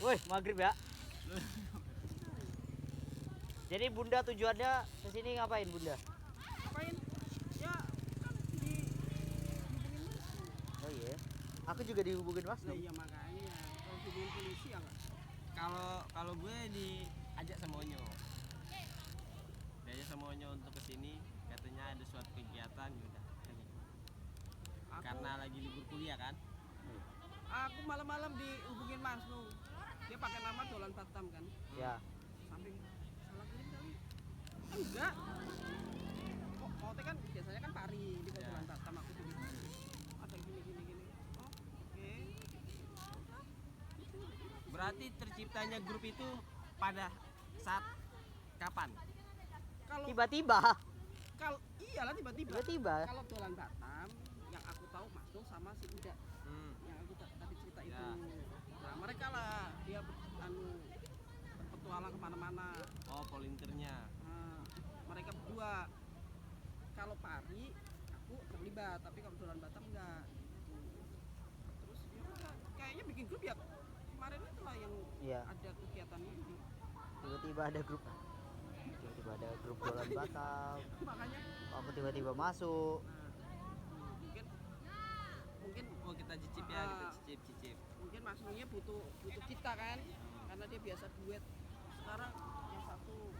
Woi, maghrib ya. Jadi Bunda tujuannya ke sini ngapain, Bunda? Ngapain? Ya kan dihubungin Masnu. Oh iya. Aku juga dihubungin Mas. Nah, iya makanya kalau hubungin polisi ya enggak. Kalau gue diajak sama Onyo. Diajak sama Onyo untuk kesini, katanya ada suatu kegiatan, yaudah. Karena lagi libur kuliah kan. Aku malam-malam dihubungin Masnu. Dia pakai nama Dolan Batam kan. Ya. Samping salah kirim kali. Enggak. Kok mau kan biasanya kan pari di Dolan Batam aku tulis. Ada gini. Oh, oke. Berarti terciptanya grup itu pada saat kapan? Kalau Tiba-tiba. iyalah tiba-tiba. Tiba-tiba. Kalau Dolan Batam yang aku tahu Masnu sama si Uda. Yang aku tadi cerita itu. Nah, mereka lah dia berpetualang kemana-mana. Oh, volunteernya. Nah, mereka berdua. Kalau pari aku terlibat, tapi kalau Dolan Batam enggak. Gitu. Terus ya udah, kayaknya bikin grup ya kemarin itu lah yang ada kegiatan ini. Tiba-tiba ada grup Dolan Batam. Makanya Aku tiba-tiba masuk. Mungkin kita cicip ya, kita cicip. Mungkin Masnunya butuh kita kan, karena dia biasa duet. Sekarang yang satu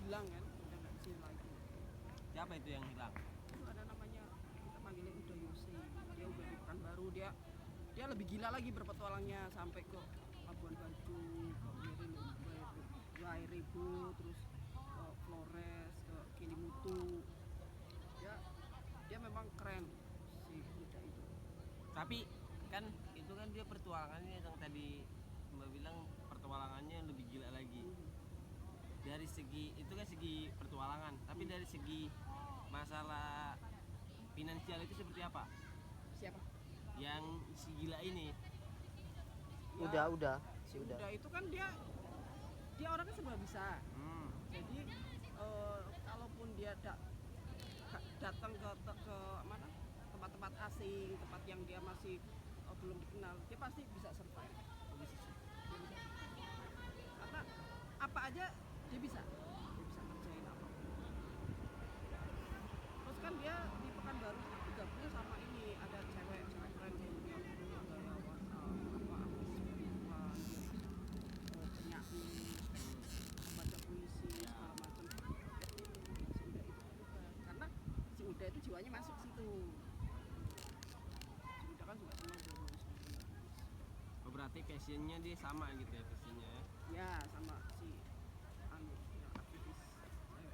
hilang kan, udah nggak di sini lagi. Siapa itu yang hilang? Itu ada namanya, kita panggilnya Uda Yose. Dia udah di Pekanbaru, dia lebih gila lagi berpetualangnya sampai ke Labuan Bajo, ke Wairebo, terus ke Flores, ke Kilimutu. Dia memang keren si Uda itu. Tapi kan itu kan dia pertualangannya yang tadi Mbak bilang pertualangannya lebih gila lagi. Dari segi itu kan segi pertualangan, tapi dari segi masalah finansial itu seperti apa? Siapa? Yang si gila ini. Ya, udah. Udah itu kan dia orangnya serba bisa. Jadi kalaupun dia datang ke mana? Tempat-tempat asing, tempat yang dia masih belum dikenal, dia pasti bisa survive. Karena apa aja dia bisa ngerjain apa. Terus kan dia di Pekanbaru itu gabungnya sama ini, ada cewek keren kayak dia penyanyi, membaca puisi segala macam. Si Uda itu karena si Uda itu jiwanya masuk situ. Kan juga senang tuh. Oh, berarti passionnya dia sama gitu ya, passionnya ya? Ya sama si yang aktivis cewek.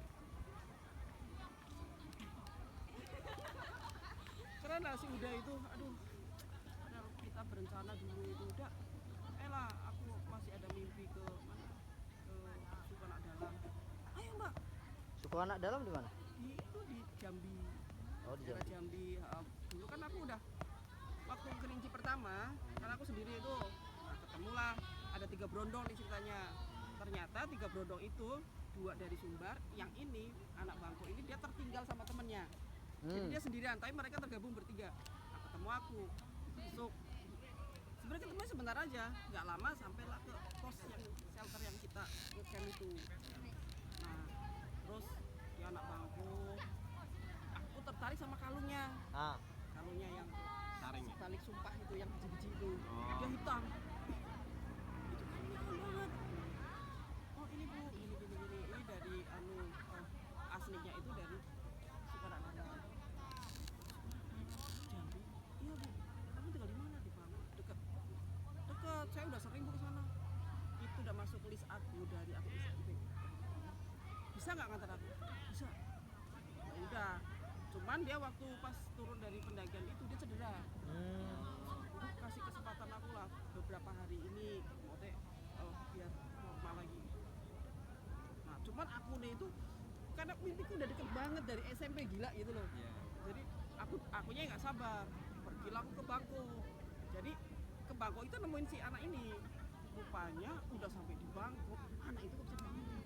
Keren lah si Uda itu, aduh. Padahal kita berencana dulu itu udah, lah aku masih ada mimpi ke mana? Ke Sukanak Dalam. Ayo Mbak. Sukanak Dalam di mana? Itu di Jambi. Oh, di Jambi. Dulu kan aku udah waktu kelinci pertama, karena aku sendiri itu, ketemulah ada 3 brondong nih ceritanya. Ternyata 3 brondong itu 2 dari Sumbar, yang ini anak Bangko ini dia tertinggal sama temennya. Jadi dia sendirian, tapi mereka tergabung bertiga. Nah, ketemu aku, besok. Sebenarnya ketemunya sebentar aja, nggak lama sampailah ke pos yang shelter yang kita ngecamp itu. Nah, terus dia anak Bangko, aku tertarik sama kalungnya. Kalungnya yang balik sumpah itu yang biji-biji itu. Dia hitam. Itu kalungnya keren banget. Oh ini Bu, ini dari aslinya itu dari Sukanak Dalam. Jambi. Iya Bu. Kamu tinggal di mana? Di Bangko. Dekat. Saya udah sering Bu ke sana. Itu udah masuk list aku dari aktivis itu. Bisa nggak ngantar aku? Bisa. Ya udah. Cuman dia waktu pas turun dari pendakian itu dia cedera. Kasih kesempatan aku lah beberapa hari ini biar normal lagi. Nah cuman aku nih itu karena mimpiku udah deket banget dari SMP gila gitu loh. Jadi akunya nggak sabar, pergilah aku ke Bangko. Jadi ke Bangko itu nemuin si anak ini. Rupanya udah sampai di Bangko, anak itu kok bisa begini.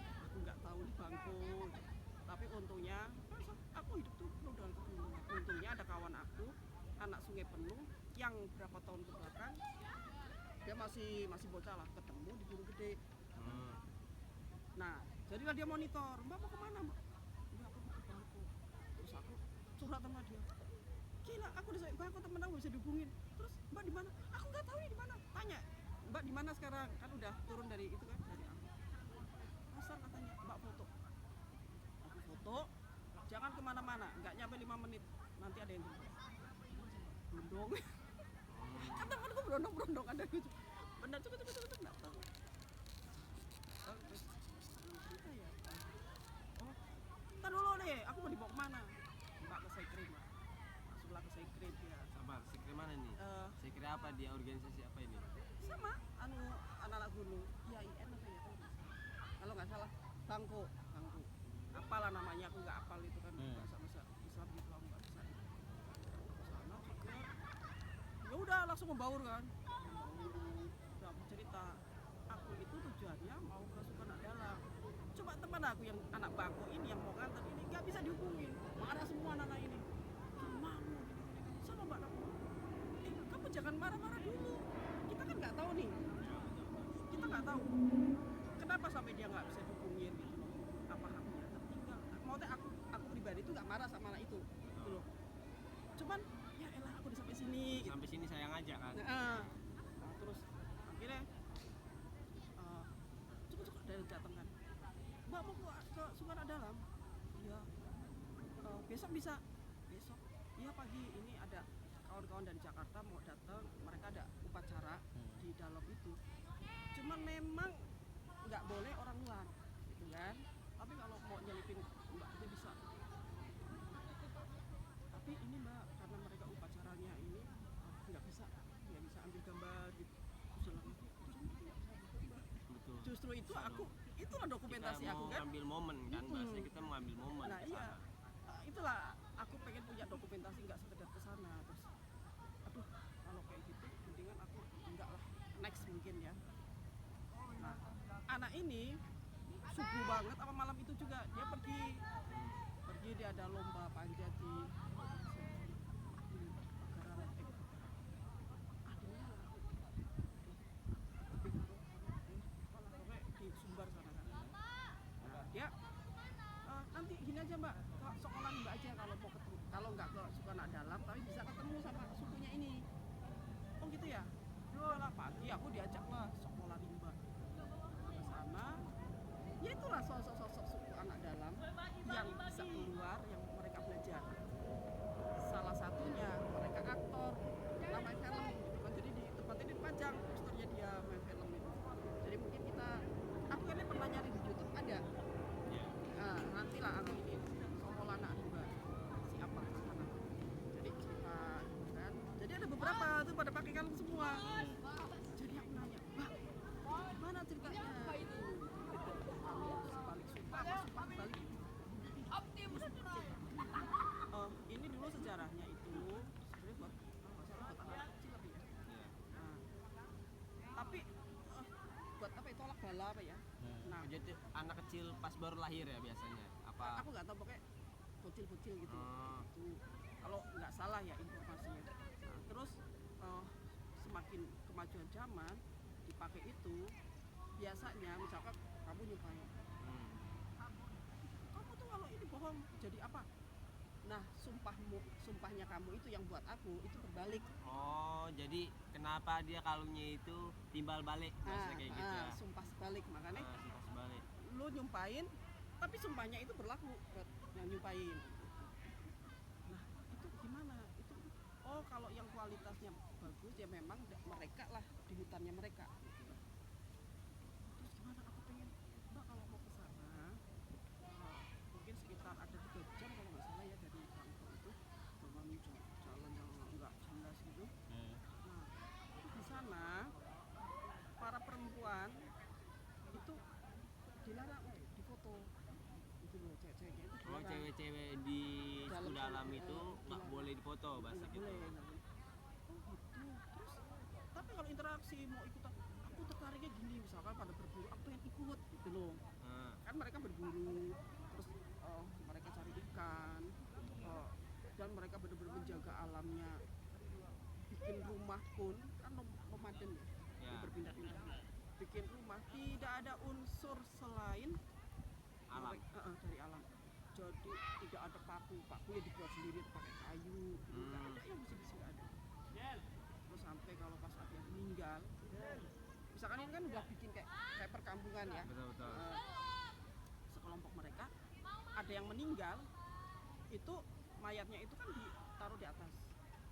Aku nggak tahu di Bangko. Tapi untungnya aku hidup tuh penuh dengan kebingungan. Untungnya ada kawan aku, anak Sungai Penuh, yang berapa tahun ke belakang dia masih bocah lah, ketemu di Gunung Gede. Hmm. Nah, jadilah dia monitor, Mbak mau kemana Mbak? Mbak aku mau ke Bangko. Terus aku curhat sama dia, gila aku udah sampai Bangko, temen aku bisa dihubungin. Terus Mbak di mana? Aku nggak tahu di mana. Tanya, Mbak di mana sekarang? Kan udah turun dari itu kan, dari angkot. Pasar katanya, Mbak foto. Aku foto, jangan kemana-mana, nggak nyampe 5 menit, nanti ada yang jemput. Berondong. Kan temanku berondong-berondong ada lucu. Bener, cukup nggak tahu. Terus cerita ya. Oh, ntar dulu deh, aku mau dibawa kemana? Mbak ke Sekrim, Mbak. Masuklah ke Sekrim ya. Sabar, sekre mana nih? Eh, Sekre apa dia, organisasi apa ini? sama anak-anak gunung IAIN apa ya kalau nggak salah, Bangko. Apalah namanya, aku nggak apal itu kan, bahasa Islam gitu aku nggak bisa. Sana juga ya udah langsung membaur kan, udah aku cerita aku itu tujuannya mau ke Sukanak Dalam. Coba teman aku yang anak Bangko ini yang mau nganter ini nggak bisa dihubungin, marah semua anak ini, gimana gini sama Mbak Naku. Kamu jangan marah-marah dulu, kita kan nggak tahu nih, kita nggak tahu kenapa sampai dia nggak bisa dihubungin gitu loh, apa haknya tertinggal. Maksudnya aku pribadi itu nggak marah sama anak itu gitu loh, cuman ya elah aku udah sampai sini gitu. Sampai sini sayang aja kan? Nah, terus akhirnya cukup dari datang kan, Mbak mau ke Sukanak Dalam? Iya. Besok bisa? Besok? Iya pagi, ini ada kawan-kawan dari Jakarta mau datang, mereka ada upacara di dalam itu. Cuman memang nggak boleh orang luar, gitu kan? Tapi kalau mau nyelipin Mbak aja bisa. Tapi ini Mbak, karena mereka upacaranya ini nggak bisa ambil gambar gitu. Terus dalam itu, Betul. justru itu itulah dokumentasi Kita aku mau kan. ngambil momen kan, bahasa kita mau ngambil momen Nah ke iya, sana. itulah aku pengen punya dokumentasi, nggak sekedar ke sana. Terus aduh kalau kayak gitu mendingan aku enggak lah, next mungkin ya. Nah anak ini subuh banget apa malam itu juga dia pergi dia ada lomba panjat di Pagaran di Sumbar sana kan. Nah, dia nanti gini aja Mbak, ke sekolah Mbak aja kalau mau ketemu, kalau nggak ke Sukanak Dalam tapi bisa ketemu sama sukunya ini. Oh gitu ya, loh lah pagi aku diajak lah sekolah rimba ke sana. Ya itulah sosok-sosok suku anak dalam yang bisa keluar, yang mereka belajar. Salah satunya mereka aktor, kita main film gitu kan. Jadi di tempat ini dipajang posternya dia main film itu. Jadi mungkin aku ini pernah nyari di YouTube ada. Nah, nantilah anak ini sekolah anak rimba siapa sana. Jadi cerita gitu kan. Jadi ada beberapa tuh pada pakai kalung semua. Jadi aku nanya, Mbak, gimana ceritanya? Ini dulu sejarahnya itu sebenarnya buat anak kecil tapi ya. Nah, tapi buat apa itu tolak bala apa ya? Nah, Jadi anak kecil pas baru lahir ya biasanya? Apa? aku nggak tahu pokoknya bocil-bocil gitu. Oh. Itu kalau nggak salah ya informasinya. Nah, terus semakin kemajuan zaman dipakai itu biasanya misalkan kamu nyumpain, kamu tuh kalau ini bohong jadi apa? Nah sumpahnya kamu itu yang buat aku itu berbalik. Oh, jadi kenapa dia kalungnya itu timbal balik? Maksudnya kayak gitu ya? Sumpah sebalik, makanya Sumpah sebalik. lu nyumpahin tapi sumpahnya itu berlaku buat yang nyumpahin. Nah itu gimana itu? Oh kalau yang kualitasnya bagus ya memang mereka lah di hutannya mereka. Terus gimana, aku pengen Mbak kalau mau ke sana mungkin sekitar ada 3 jam kalau nggak salah ya dari Bangkok itu dengan jalan yang nggak jelas gitu. Nah di sana para perempuan itu dilarang difoto gitu loh, cewek-ceweknya itu Oh, dilarang. cewek-cewek di suku dalam itu nggak dilarang. boleh difoto bahasa Nggak gitu. boleh, nggak boleh. Oh gitu. Terus tapi kalau interaksi mau ikutan, aku tertariknya gini misalkan pada berburu, aku pengen ikut gitu loh. Kan mereka berburu, terus mereka cari ikan, dan mereka benar-benar menjaga alamnya, bikin rumah pun kan nomaden ya, Ya. berpindah-pindah bikin rumah tidak ada unsur selain Alam. dari alam. Jadi tidak ada paku ya dibuat sendiri pakai kayu gitu. Nggak ada yang besi-besi, nggak ada. Terus sampai kalau pas ada yang meninggal, misalkan ini kan udah bikin kayak perkampungan ya. Betul. Sekelompok mereka ada yang meninggal, itu mayatnya itu kan ditaruh di atas.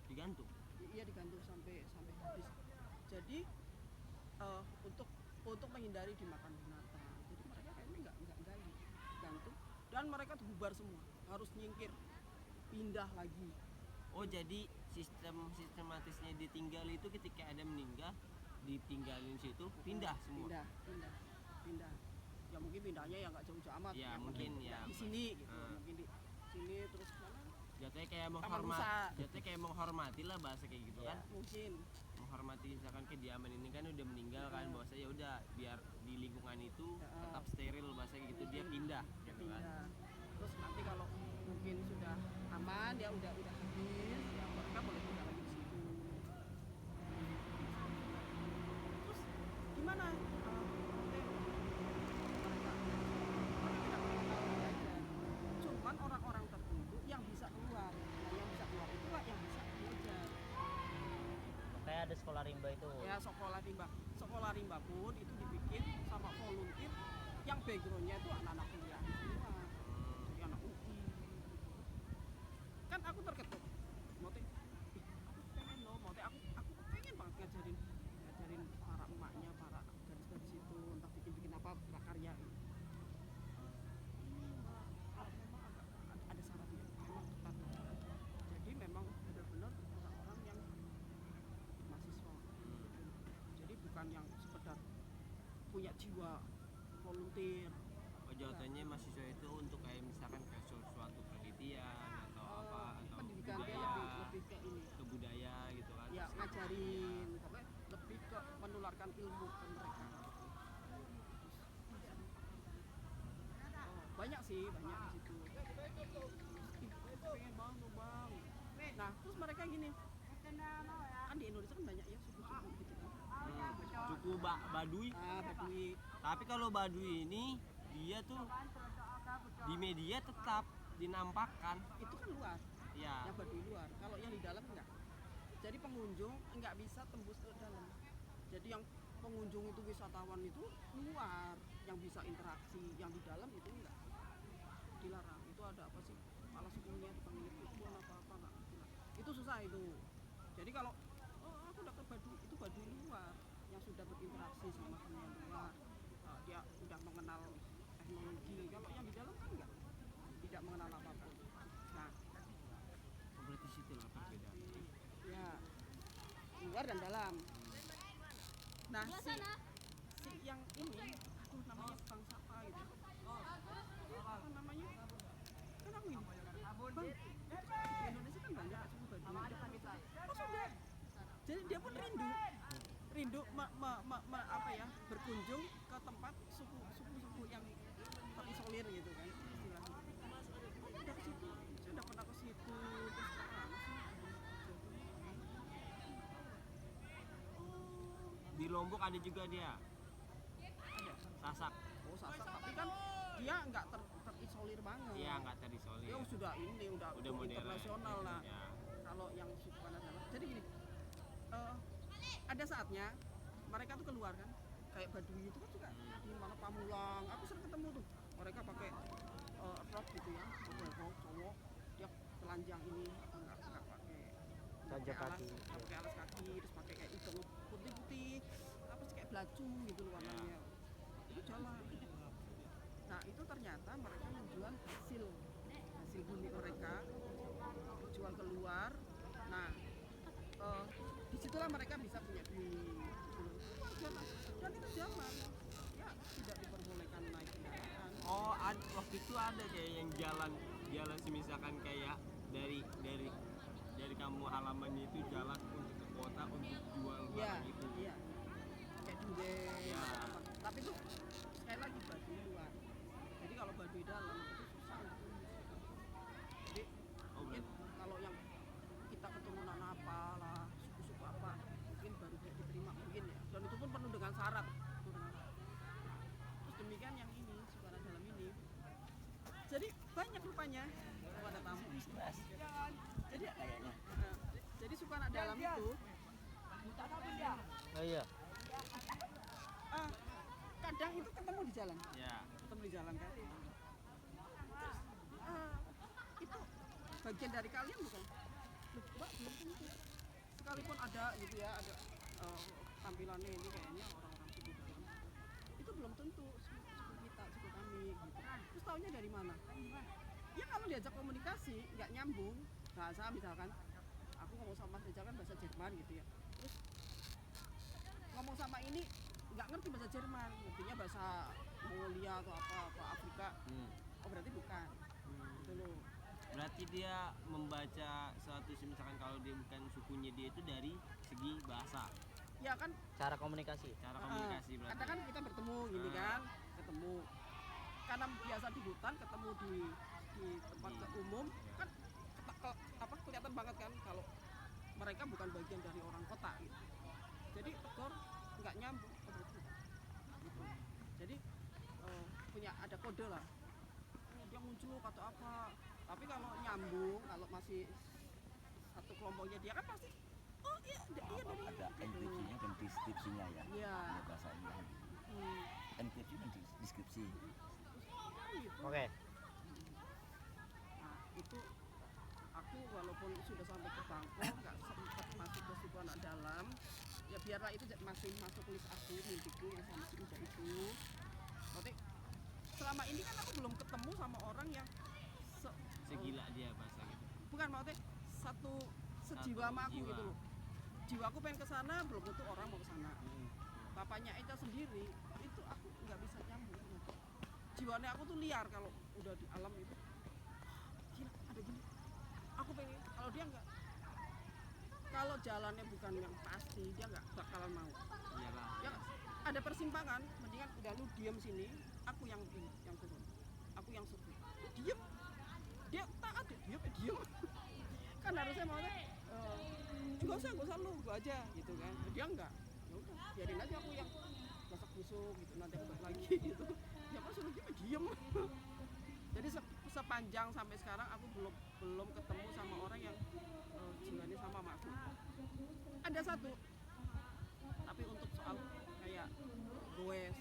Digantung. Iya, digantung sampai habis. Jadi untuk menghindari dimakan binatang. Jadi mereka kayaknya nggak gali, gantung, dan mereka tuh bubar semua, harus nyingkir, pindah lagi. Oh, jadi sistematisnya ditinggal itu ketika ada meninggal ditinggalin situ, pindah semua. Pindah. Ya mungkin pindahnya ya nggak jauh-jauh amat. Ya mungkin ya. Di sini gitu. Mungkin di sini terus mana? Jatuhnya kayak menghormati lah bahasa kayak gitu kan. Mungkin Menghormati misalkan kediaman ini kan udah meninggal kan, bahwasanya ya udah biar di lingkungan itu tetap steril bahasa kayak gitu, dia pindah gitu kan. Terus nanti kalau mungkin sudah aman, dia udah habis, ya mereka boleh pindah lagi di situ. Terus gimana? Cuman orang-orang tertentu yang bisa keluar. Nah, yang bisa keluar itulah yang bisa belajar. Kayak ada sekolah rimba itu. Ya, sekolah rimba pun itu dibikin sama volunteer yang backgroundnya itu anak-anak kuliah semua. Jadi anak UI. Kan aku terketuk. Aku pengen banget ngajarin para emaknya, para gadis-gadis itu entah bikin apa prakarya ini. Memang ada syaratnya, memang ketat. Jadi memang benar-benar orang-orang yang mahasiswa. Jadi bukan yang sekedar punya jiwa volunteer. Oh, jawabannya mahasiswa itu untuk kayak misalkan kayak suatu penelitian atau apa atau Pendidikan lebih ke ini. ke budaya gitu kan. Ya, ngajarin, pokoknya lebih ke menularkan ilmu ke mereka. Banyak di situ. Pengen bang. Nah, terus mereka gini, kan di Indonesia kan banyak ya suku-suku gitu kan. Suku Baduy. Baduy. Tapi kalau Baduy ini dia tuh di media tetap dinampakkan. Itu kan luar. Ya. Yang Baduy luar. Kalau yang di dalam enggak. Jadi pengunjung enggak bisa tembus ke dalam. Jadi yang pengunjung itu wisatawan itu luar, yang bisa interaksi, yang di dalam itu enggak. Dilarang. Itu ada apa sih? Kepala sukunya dipanggil itu apa enggak. Itu susah itu. Jadi kalau aku udah ke Baduy, itu Baduy luar yang sudah berinteraksi sama dunia luar. Dia udah mengenal teknologi. Kalau yang di dalam kan enggak. Tidak mengenal apa-apa. Nah, Berarti situ lah perbedaan. ya, luar dan dalam. Nah, si yang ini, namanya bangsa apa gitu? Apa namanya? Kan aku ini. Bang, di Indonesia kan banyak suku Baduy. Oh sudah. Jadi dia pun rindu berkunjung ke tempat suku-suku yang terisolir gitu kan istilahnya. Udah ke situ, saya udah pernah ke situ. Terus Di Lombok ada juga dia. ada. Sasak. Oh Sasak, tapi kan dia nggak terisolir banget. Iya, nggak terisolir. Dia sudah modern. internasional lah. Ya. Kalau yang suku Kanada. Jadi gini, ada saatnya mereka tuh keluar kan, kayak Baduy itu kan juga di mana Pamulang. Aku sering ketemu tuh, mereka pakai rok gitu ya, model rok cowok, dia telanjang ini nggak pakai Telanjang kaki. pakai alas kaki, terus pakai kayak ikan putih-putih, apa sih kayak belacu gitu warnanya. Itu jalan. Nah itu ternyata mereka menjual hasil bumi mereka, jual keluar. Nah disitulah mereka bisa punya duit gitu. Dan itu zaman ya tidak diperbolehkan naik kendaraan. Oh, waktu itu ada kayak yang jalan misalkan kayak dari kampung halamannya itu jalan untuk ke kota untuk jual barang itu. Iya. Kayak durian, Ya. apa. Tapi itu sekali lagi Baduy luar. Jadi kalau Baduy dalam itu susah untuk tembus. Jadi mungkin kalau yang kita keturunan apa lah, suku-suku apa, mungkin baru kayak diterima mungkin ya. Dan itu pun penuh dengan Jadi banyak rupanya kalau ada tamu. Jadi kayaknya. jadi suka anak dalam itu Oh iya. kadang itu ketemu di jalan. Ya. Ketemu di jalan kan. Terus itu bagian dari kalian bukan? Loh, Mbak, belum tentu. Sekalipun ada gitu ya, ada tampilannya ini kayaknya orang-orang suku dalam. Itu belum tentu suku kita, suku kami gitu. Terus taunya dari mana? Ya kalau diajak komunikasi nggak nyambung bahasa, misalkan aku ngomong sama Mas Rizal kan bahasa Jerman gitu ya. Terus ngomong sama ini nggak ngerti bahasa Jerman, ngertinya bahasa Mongolia atau apa Afrika. Oh berarti bukan. Gitu loh. Berarti dia membaca suatu misalkan kalau dia bukan sukunya dia itu dari segi bahasa, Ya kan Cara komunikasi. cara komunikasi berarti. kadang kan kita bertemu gini kan, ketemu karena biasa di hutan, ketemu di tempat umum kan kelihatan banget kan kalau mereka bukan bagian dari orang kota gitu. Jadi tekor nggak nyambung gitu. Jadi punya ada kode lah, dia muncul atau apa. Tapi kalau nyambung, kalau masih satu kelompoknya dia kan pasti oh iya Ada dari enkripsinya dan deskripsinya ya. Iya. Bahasa Inggris. Enkripsi dan deskripsi. gitu. Oke. Nah, itu aku walaupun sudah sampai ke Bangkok nggak sempat masuk ke suku anak dalam, ya biarlah itu masih masuk list aku, mimpiku yang sama si Uja itu. Berarti selama ini kan aku belum ketemu sama orang yang Segila dia bahasa gitu. bukan maksudnya sejiwa sama aku jiwa. gitu loh. Jiwaku pengen ke sana, belum tentu orang mau ke sana. Bapaknya Eca sendiri itu aku nggak bisa nyambung. Jiwanya aku tuh liar kalau udah di alam itu. Gila, ada gini. Aku pengen, kalau dia nggak, kalau jalannya bukan yang pasti, dia nggak bakalan mau. Iyalah. Ya ada persimpangan, mendingan udah lu diem sini, aku yang ini, yang turun, aku yang sepi. Diem, dia taat ya, diem. Kan harusnya maunya nggak usah lu, gua aja gitu kan. Dia enggak, ya udah biarin aja aku yang masak busuk gitu, nanti aku balik lagi gitu. Ya kan suruh diem. Jadi sepanjang sampai sekarang aku belum ketemu sama orang yang jiwanya sama aku. Ada satu, tapi untuk soal kayak goes,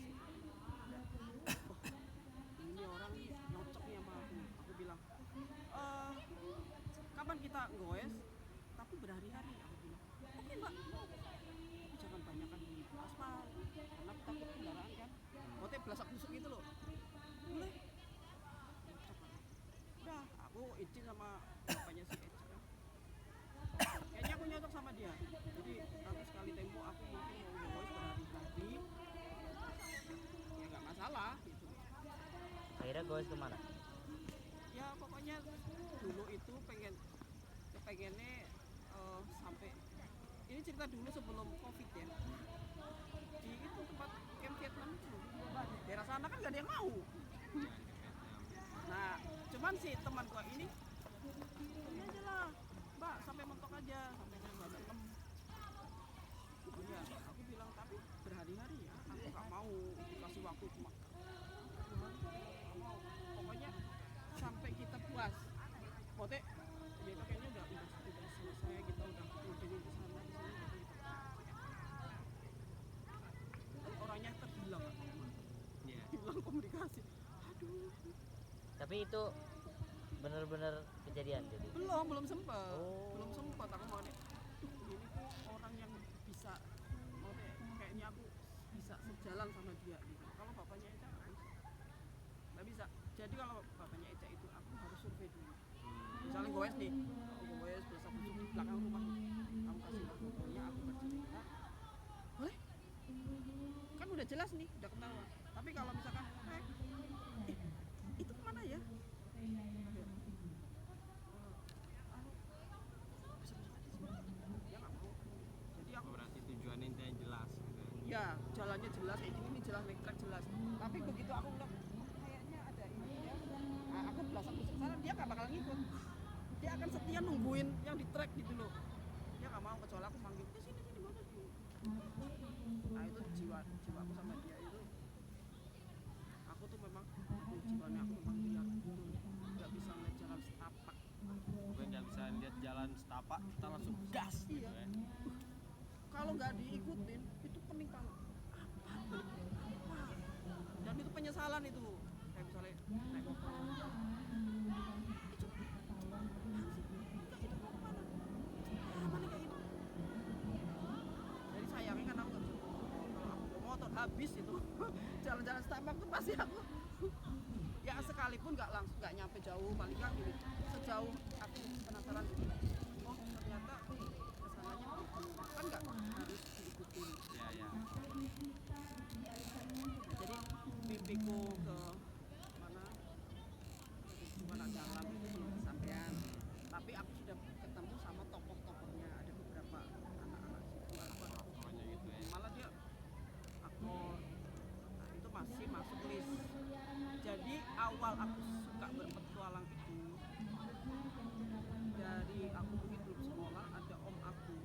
ini orang nyocok nih sama aku. Aku bilang, kapan kita goes? Tapi berhari-hari. Aku bilang, oke mbak, tapi jangan banyakkan di aspal, karena aku takut kendaraan kan. Mote belasak busuk gitu loh. Boleh. Udah, aku izin sama bapaknya si Eca kan. Kayaknya aku nyocok sama dia. Jadi nanti sekali tempo aku mungkin mau goes berhari-hari. Ya nggak masalah gitu. Akhirnya goes kemana? Ya pokoknya dulu itu pengennya sampai ini cerita dulu sebelum covid ya, di itu tempat camp Vietnam itu daerah sana kan gak ada yang mau. Nah cuman si teman gua ini aja lah mbak, sampai mentok aja sampai nggak dalam. Ya aku bilang tapi berhari-hari ya, aku nggak mau dikasih waktu cuma pokoknya sampai kita puas. Pote ya itu kayaknya udah selesai, kita udah ngudengin ke sana di sini gitu. Orangnya terhilang, Iya. hilang komunikasi. Aduh, Tapi itu bener-bener kejadian jadi. belum sempat, Oh. belum sempat aku mau nih. Ini tuh orang yang bisa, mau deh, kayaknya aku bisa sejalan sama dia gitu. Kalau bapaknya Eca nggak bisa. Jadi kalau bapaknya Eca itu aku harus survei dulu. Misalnya goes nih, aku goes berasa busuk di belakang rumah, kamu kasih fotonya, aku bercerita, boleh? Kan udah jelas nih, udah ketawa. Tapi kalau misalkan, itu kemana ya? Dia nggak mau. Jadi aku Berarti tujuannya intinya jelas gitu. ya jalannya jelas, ini jelas, track jelas. Tapi begitu aku bilang kayaknya ada ini ya, nah, aku belasan busuk sana, dia nggak bakal ngikut. Dia akan setia nungguin yang di track gitu loh. Dia nggak mau, kecuali aku manggil sini mana dulu. Nah itu jiwaku sama dia itu. Aku tuh memang jiwanya aku memang liar gitu. jalan setapak kita langsung gas gitu Iya. ya. Kalau nggak diikutin itu pening banget. Wah, dan itu penyesalan itu. Kayak misalnya naik motor. Mana kayak itu? Jadi sayangnya kan aku nggak bisa bawa motor. Kalau aku bawa motor habis itu. Jalan-jalan setapak tuh pasti aku. Ya sekalipun nggak langsung nggak nyampe jauh, paling nggak gini. Sejauh aku penasaran. Oh ternyata kesananya kan nggak harus diikutin. Ya. Jadi mimpiku ke mana gimana dalam itu belum kesampaian, tapi aku sudah ketemu sama tokoh-tokohnya, ada beberapa anak-anak situ Pokoknya gitu ya. malah dia aktor. Nah, itu masih masuk list. Jadi awal aku suka berpetualang itu dari aku mungkin belum sekolah, ada om aku,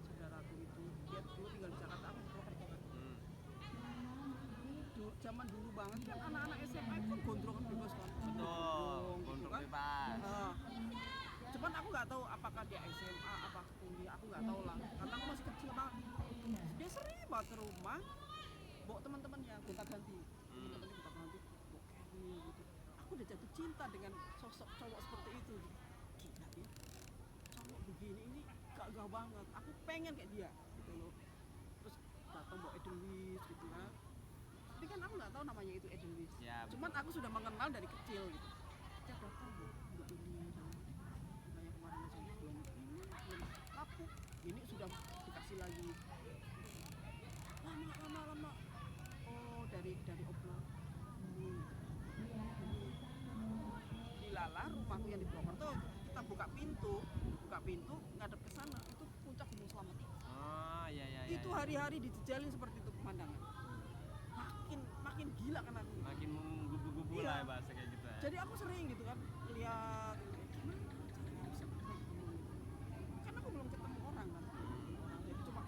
saudaraku itu, dia dulu tinggal di Jakarta, aku di Purwokerto kan. Zaman dulu banget kan anak-anak SMA itu kan gondrongan bebas kan. Betul, Gitu gondrong kan. bebas. Cuman aku nggak tahu apakah dia SMA apa kuliah, aku nggak tahu lah karena aku masih kecil banget. Dia sering banget ke rumah bawa teman-temannya gonta-ganti, teman-temannya gonta-ganti bawa Kenny gitu. Aku udah jatuh cinta dengan sosok cowok seperti itu. Gila dia, cowok begini ini gagah banget, aku pengen kayak dia gitu loh. Terus datang bawa Edelweiss gitu kan. Tapi kan aku nggak tahu namanya itu Edelweiss. Ya, Cuman aku sudah mengenal dari kecil gitu. Dia datang bu, untuk ini dan kayak kemarin aja belum laku. Ini sudah dikasih lagi. Lama. Oh dari obrolan. Dilala rumahku yang di Purwokerto, kita buka pintu ngadep ke sana, itu puncak Gunung Slamet. Oh, ya. Itu hari-hari dijejalin seperti itu pemandangan. Makin gila kan aku. Makin menggubu-gubu Iya. lah ya bahasa kayak gitu ya. Jadi aku sering gitu kan lihat gimana caranya bisa ketemu. Kan aku belum ketemu orang kan. Jadi cuma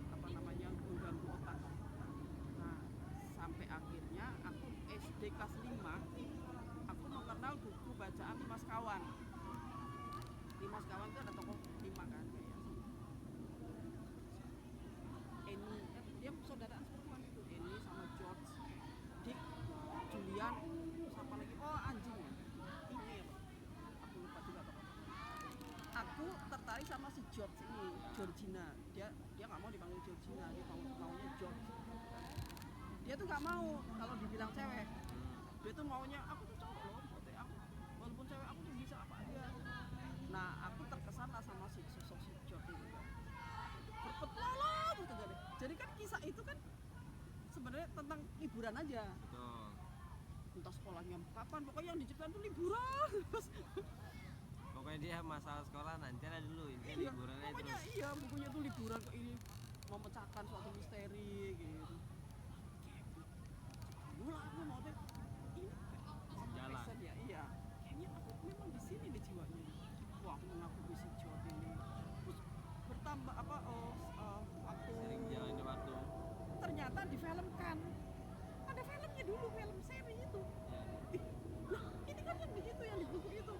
apa namanya mengganggu otak. Nah, sampai akhirnya aku SD kelas 5 aku mengenal buku bacaan Limas Kawan. Limas Kawan itu ada tokoh 5 kan kayak Eni, dia saudaraan semua itu. Eni sama George, Dick, Julian, terus apa lagi? Oh anjing ya. Ini ya, aku lupa juga tokoh. Aku tertarik sama si George ini, Georgina. Dia nggak mau dipanggil Georgina, dia maunya George. Dia tuh nggak mau kalau dibilang cewek. Dia tuh maunya aku tuh cowok loh, berarti aku walaupun cewek aku tuh bisa apa aja. Nah aku terkesan lah sama si sosok si George itu. Berpetualang gitu deh. Jadi kan kisah itu kan sebenarnya tentang liburan aja. Betul. Entah sekolahnya kapan, pokoknya yang diciptain tuh liburan. Pokoknya dia masalah sekolah nanti ada dulu, ini Iya, liburannya pokoknya terus. iya bukunya tuh liburan ke ini memecahkan suatu misteri gitu. Mula aku mau deh ini sama Jalan. passion ya, iya. Kayaknya aku memang di sini nih jiwanya. Wah, aku mengakui si George ini. Terus bertambah waktu Sering jalan di waktu. ternyata difilmkan. Ada filmnya dulu, film seri itu. Ih, lah ini kan yang di situ, yang di buku itu.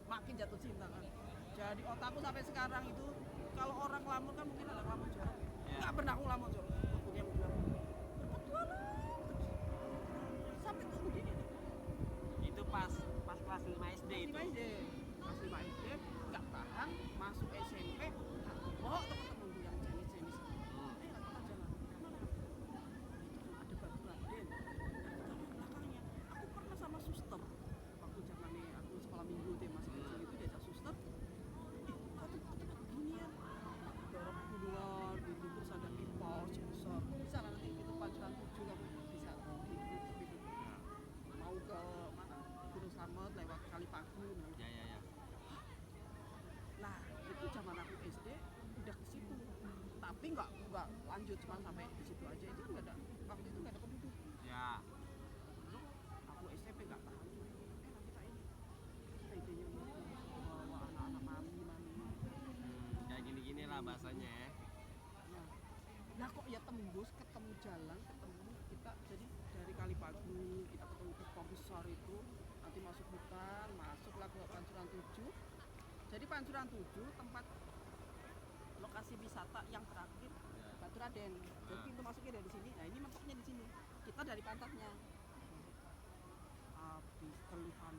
Makin jatuh cinta kan. Jadi otakku sampai sekarang itu kalau orang ngelamun kan mungkin ada ngelamun jorok. Ya. Nggak pernah aku ngelamun jorok. Bukunya aku bilang berpetualang terus. Sampai tuh begini nih. Itu pas kelas 5 SD itu. Pas 5 SD. Pas 5 SD nggak tahan masuk SMP. Aku bawa teman-temanku yang jenis-jenis. Kita jalan. Mana? Itu ada batu Raden. Nah, kita lihat belakangnya. Aku pernah sama suster. Waktu zamannya aku sekolah minggu deh masih kecil itu diajak suster. Ih, kok tempat-tempat beginian? Dorong gunungan gitu terus ada pipa besar. Bisa lah nanti itu pancuran 7 kamu bisa. Gitu. Mau ke mana? Gunung Slamet lewat Kalipagu. Ya. Nah, itu zaman aku SD udah ke situ. Tapi nggak lanjut cuma sampai di situ aja. Itu nggak ada waktu itu nggak ada penduduk. Ya. Lalu aku SMP nggak tahan. Kita idenya bawa anak-anak mami. Kayak gini-gini lah bahasanya ya. Nah kok ya tembus ketemu jalan ketemu kita jadi dari Kalipagu kita ketemu ke pom besar itu nanti masuk hutan masuklah ke pancuran Jadi Pancuran 7 tempat lokasi wisata yang terakhir Batu Raden. Jadi pintu masuknya dari sini. Nah ini mentoknya di sini. Kita dari pantatnya. Habis keluhan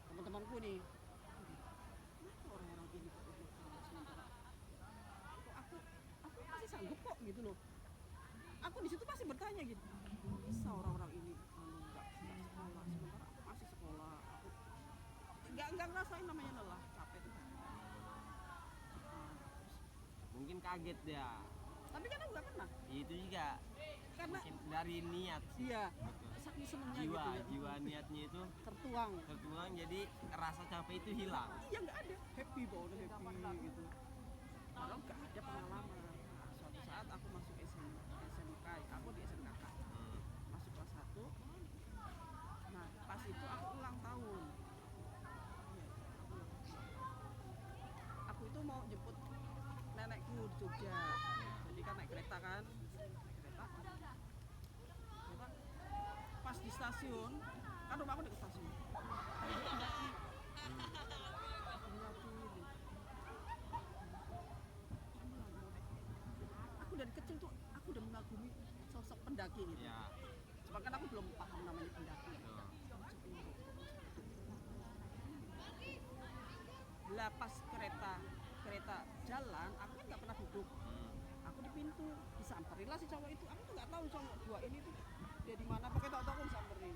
teman-temanku nih. Kenapa orang-orang ini kok udah sementara? Kok aku masih sanggup kok gitu loh. Aku di situ masih bertanya gitu. Bisa orang-orang ini nggak sekolah sementara aku masih sekolah. Aku nggak ngerasain namanya lelah, capek tuh. Mungkin kaget dia. Tapi kan aku nggak pernah. Itu juga Karena mungkin dari niat sih. iya, Betul. saking senengnya Jiwa, gitu ya. jiwa niatnya itu Tertuang. tertuang, jadi rasa capek itu hilang. Iya nggak ada, happy banget happy gitu. Padahal nggak ada pengalaman. Nah, suatu saat aku masuk SMK, aku di SMK. Masuk kelas 1. Nah, pas itu aku ulang tahun. Iya, aku itu mau jemput nenekku di Jogja. Jadi kan naik kereta kan. Kereta. Pas di stasiun, kan rumahku dekat stasiun. Aku dari kecil tuh aku udah mengagumi sosok pendaki gitu. Ya. Cuma kan aku belum paham namanya pendaki. Betul. Lah pas kereta jalan, aku kan nggak pernah duduk. Aku di pintu, disamperin lah si cowok itu. Aku tuh nggak tahu cowok dua ini tuh dia di mana. Pakai tahu-tahu aku disamperin.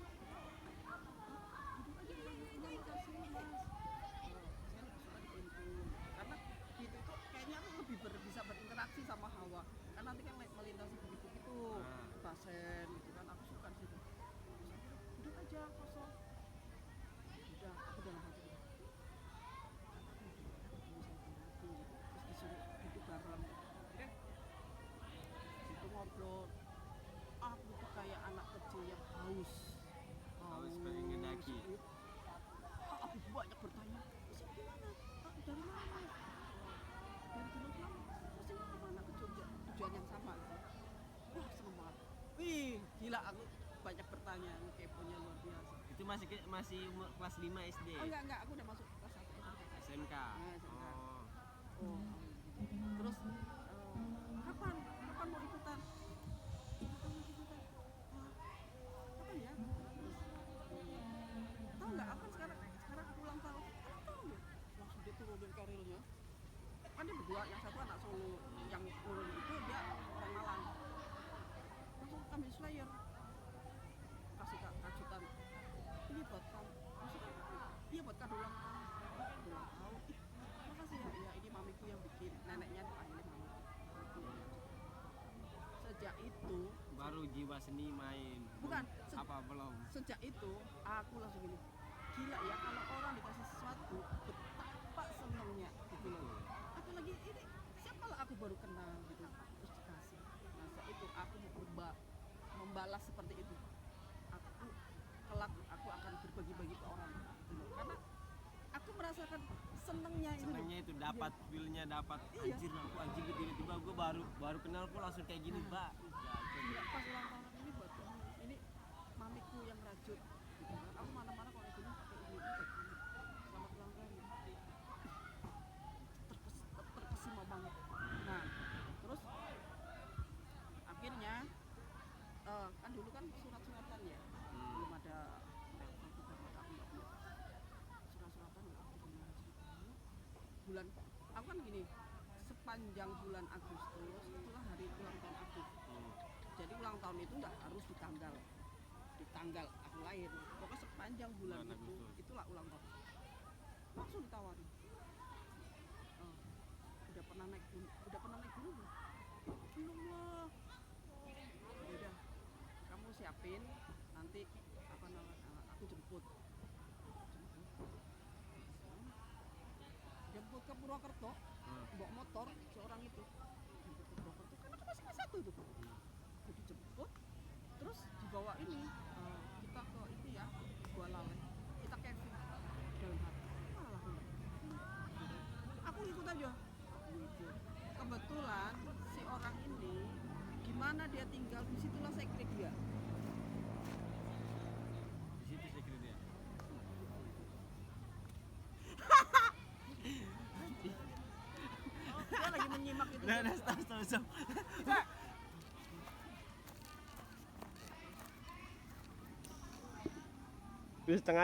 Duduk aja ini kasih mas. Saya suka di pintu. Karena pintu itu kayaknya aku lebih bisa berinteraksi sama Hawa. Kan nanti kan melintasi begitu basen gitu kan. Aku suka di situ. Duduk aja kosong. Udah, aku dalam hati. Ngobrol, aku tuh kayak anak kecil yang haus pengen ngedaki. Aku banyak bertanya, sini gimana? Dari mana? Dari Gunung Slamet. Terus ini kemana? Ke Jogja, tujuan yang sama gitu. Wah seneng banget. Wih gila, aku banyak bertanya, keponya luar biasa. Itu masih umur kelas 5 SD. Oh enggak, aku udah masuk kelas 1 SMK. Nah, SMK. Oh. Terus kapan mau ikutan? Kapan ya? Tahu nggak? Aku kan sekarang aku ulang tahun. Aku tahu ya. Langsung dia turunin karirnya. Kan dia berdua, yang satu anak Solo, yang turun itu dia orang Malang. Langsung ambil slayer, kasih kajutan. Ini buat kamu. Maksudnya, iya buat kado ulang tahun. Ulang tahun. Makasih ya. Ya ini mamiku yang bikin. Neneknya dipanggil mami. Sejak itu Baru jiwa seni main. Bukan, Apa belum? sejak itu aku langsung gini, gila ya kalau orang dikasih sesuatu betapa senengnya gitu loh. Apalagi ini siapa lah aku baru kenal gitu terus dikasih. Nah saat itu aku membalas seperti itu. Aku kelak aku akan berbagi-bagi ke orang gitu loh. Karena aku merasakan senengnya itu. Senangnya itu dapat, Iya. feel-nya dapat. Iya. Anjir tiba-tiba gue baru kenal kok langsung kayak gini, Mbak. Gila, pas ulang tahun ini buat ini mamiku yang rajut gitu kan. Aku mana-mana kalau gini pakai ini selamat ulang tahun terkesima banget. Nah terus akhirnya kan dulu kan surat-suratan ya, belum ada telepon juga maka aku nggak punya surat-suratan nggak aku punya ceritanya. Bulan aku kan gini, sepanjang bulan Agustus itulah hari ulang tahun aku. Jadi ulang tahun itu nggak harus di tanggal aku lahir. Pokoknya sepanjang bulan itu Agustus. itulah ulang tahun. Langsung ditawarin. Udah pernah naik gunung belum? Belum lah. Ya udah, kamu siapin nanti apa namanya aku jemput ke Purwokerto, bawa motor seorang itu jemput ke Purwokerto kan aku masih kelas 1 tuh. Aku dijemput terus dibawa ini kita ke itu ya Gua Lale, kita camping dalam hati alah aku ikut aja. Kebetulan si orang ini gimana dia tinggal disitulah saya klik dia. Di situ saya kira dia. Udah, stop. Wis setengah